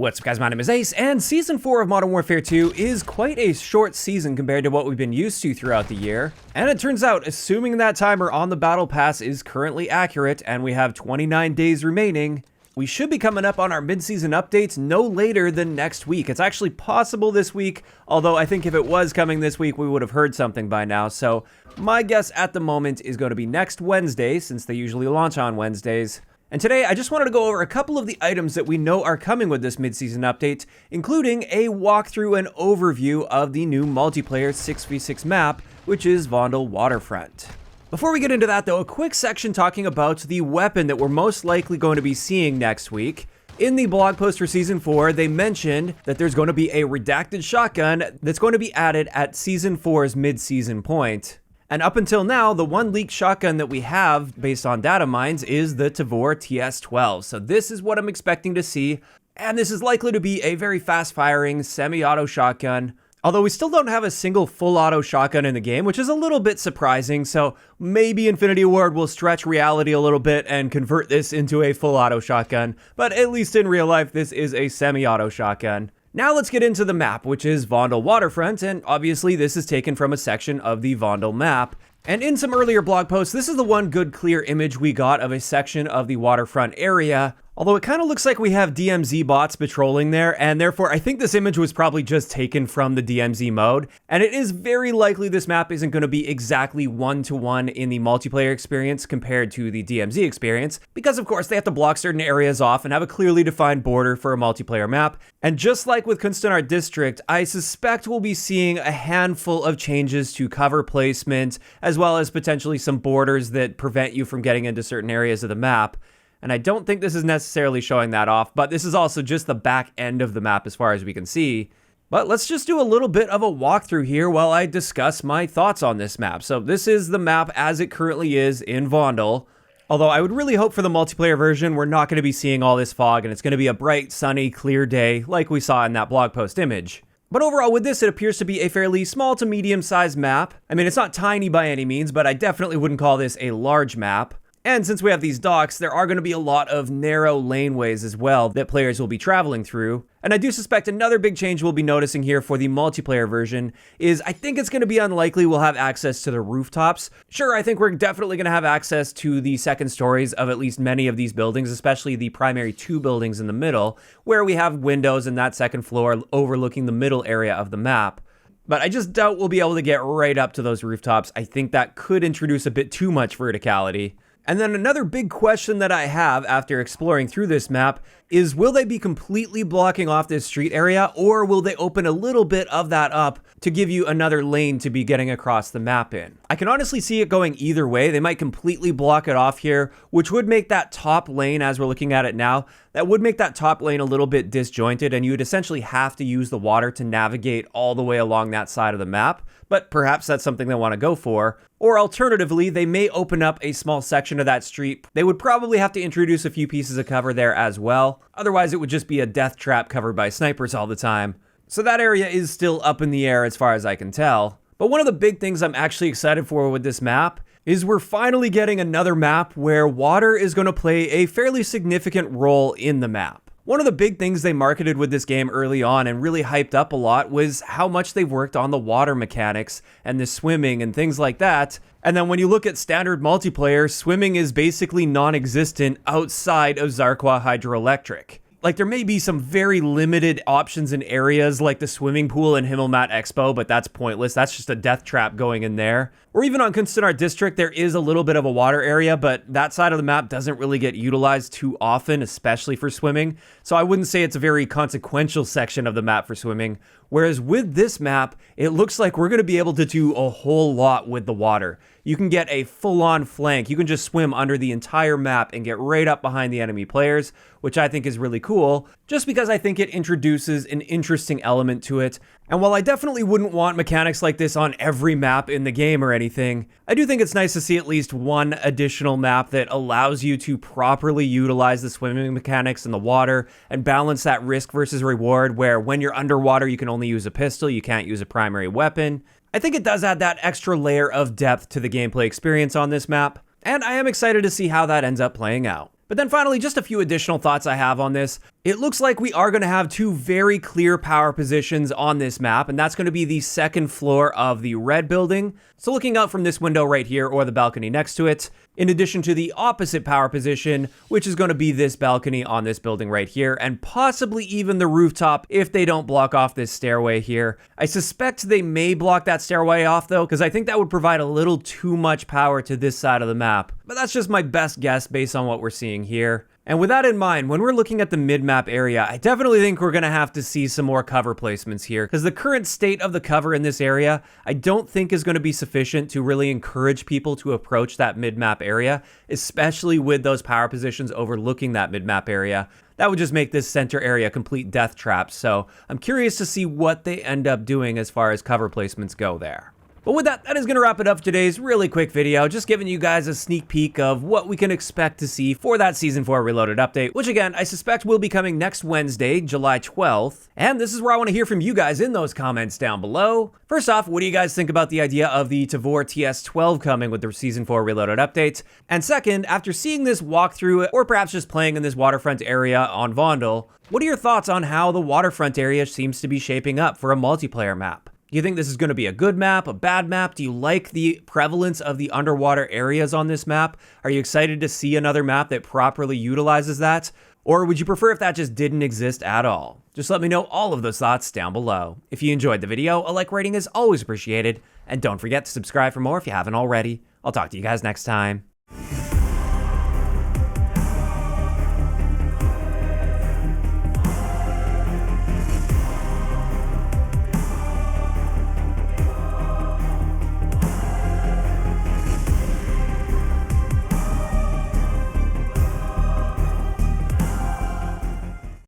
What's up guys, my name is Ace, and Season 4 of Modern Warfare 2 is quite a short season compared to what we've been used to throughout the year. And it turns out, assuming that timer on the Battle Pass is currently accurate and we have 29 days remaining, we should be coming up on our mid-season updates no later than next week. It's actually possible this week, although I think if it was coming this week, we would have heard something by now. So my guess at the moment is going to be next Wednesday, since they usually launch on Wednesdays. And today, I just wanted to go over a couple of the items that we know are coming with this mid-season update, including a walkthrough and overview of the new multiplayer 6v6 map, which is Vondel Waterfront. Before we get into that though, a quick section talking about the weapon that we're most likely going to be seeing next week. In the blog post for Season 4, they mentioned that there's going to be a redacted shotgun that's going to be added at Season 4's mid-season point. And up until now, the one leaked shotgun that we have, based on data mines, is the Tavor TS-12. So this is what I'm expecting to see, and this is likely to be a very fast-firing, semi-auto shotgun. Although we still don't have a single full-auto shotgun in the game, which is a little bit surprising, so maybe Infinity Ward will stretch reality a little bit and convert this into a full-auto shotgun, but at least in real life, this is a semi-auto shotgun. Now let's get into the map, which is Vondel Waterfront, and obviously this is taken from a section of the Vondel map. And in some earlier blog posts, this is the one good clear image we got of a section of the waterfront area, although it kind of looks like we have DMZ bots patrolling there, and therefore I think this image was probably just taken from the DMZ mode, and it is very likely this map isn't going to be exactly one-to-one in the multiplayer experience compared to the DMZ experience, because of course they have to block certain areas off and have a clearly defined border for a multiplayer map. And just like with Kunstenart District, I suspect we'll be seeing a handful of changes to cover placement, as well as potentially some borders that prevent you from getting into certain areas of the map. And I don't think this is necessarily showing that off, but this is also just the back end of the map as far as we can see. But let's just do a little bit of a walkthrough here while I discuss my thoughts on this map. So this is the map as it currently is in Vondel. Although I would really hope for the multiplayer version, we're not going to be seeing all this fog and it's going to be a bright, sunny, clear day like we saw in that blog post image. But overall with this, it appears to be a fairly small to medium-sized map. I mean, it's not tiny by any means, but I definitely wouldn't call this a large map. And since we have these docks, there are going to be a lot of narrow laneways as well that players will be traveling through. And I do suspect another big change we'll be noticing here for the multiplayer version is I think it's going to be unlikely we'll have access to the rooftops. Sure, I think we're definitely going to have access to the second stories of at least many of these buildings, especially the primary two buildings in the middle, where we have windows in that second floor overlooking the middle area of the map. But I just doubt we'll be able to get right up to those rooftops. I think that could introduce a bit too much verticality. And then another big question that I have after exploring through this map is, will they be completely blocking off this street area, or will they open a little bit of that up to give you another lane to be getting across the map in? I can honestly see it going either way. They might completely block it off here, which would make that top lane, as we're looking at it now, that would make that top lane a little bit disjointed, and you would essentially have to use the water to navigate all the way along that side of the map. But perhaps that's something they want to go for. Or alternatively, they may open up a small section of that street. They would probably have to introduce a few pieces of cover there as well. Otherwise, it would just be a death trap covered by snipers all the time. So that area is still up in the air as far as I can tell. But one of the big things I'm actually excited for with this map is we're finally getting another map where water is going to play a fairly significant role in the map. One of the big things they marketed with this game early on and really hyped up a lot was how much they've worked on the water mechanics and the swimming and things like that. And then when you look at standard multiplayer, swimming is basically non-existent outside of Zarqwa Hydroelectric. Like, there may be some very limited options in areas like the swimming pool in Himmelmatt Expo, but that's pointless. That's just a death trap going in there. Or even on Kunstenart District, there is a little bit of a water area, but that side of the map doesn't really get utilized too often, especially for swimming. So I wouldn't say it's a very consequential section of the map for swimming. Whereas with this map, it looks like we're going to be able to do a whole lot with the water. You can get a full-on flank. You can just swim under the entire map and get right up behind the enemy players, which I think is really cool, just because I think it introduces an interesting element to it. And while I definitely wouldn't want mechanics like this on every map in the game or anything, I do think it's nice to see at least one additional map that allows you to properly utilize the swimming mechanics in the water and balance that risk versus reward, where when you're underwater you can only use a pistol, you can't use a primary weapon. I think it does add that extra layer of depth to the gameplay experience on this map, and I am excited to see how that ends up playing out. But then finally, just a few additional thoughts I have on this. It looks like we are going to have two very clear power positions on this map, and that's going to be the second floor of the red building. So looking out from this window right here, or the balcony next to it, in addition to the opposite power position, which is going to be this balcony on this building right here, and possibly even the rooftop if they don't block off this stairway here. I suspect they may block that stairway off though, because I think that would provide a little too much power to this side of the map. But that's just my best guess based on what we're seeing here. And with that in mind, when we're looking at the mid-map area, I definitely think we're going to have to see some more cover placements here, because the current state of the cover in this area, I don't think is going to be sufficient to really encourage people to approach that mid-map area, especially with those power positions overlooking that mid-map area. That would just make this center area a complete death trap, so I'm curious to see what they end up doing as far as cover placements go there. But with that, that is going to wrap it up for today's really quick video, just giving you guys a sneak peek of what we can expect to see for that Season 4 Reloaded update, which again, I suspect will be coming next Wednesday, July 12th. And this is where I want to hear from you guys in those comments down below. First off, what do you guys think about the idea of the Tavor TS12 coming with the Season 4 Reloaded update? And second, after seeing this walkthrough, or perhaps just playing in this waterfront area on Vondel, what are your thoughts on how the waterfront area seems to be shaping up for a multiplayer map? Do you think this is going to be a good map, a bad map? Do you like the prevalence of the underwater areas on this map? Are you excited to see another map that properly utilizes that? Or would you prefer if that just didn't exist at all? Just let me know all of those thoughts down below. If you enjoyed the video, a like rating is always appreciated. And don't forget to subscribe for more if you haven't already. I'll talk to you guys next time.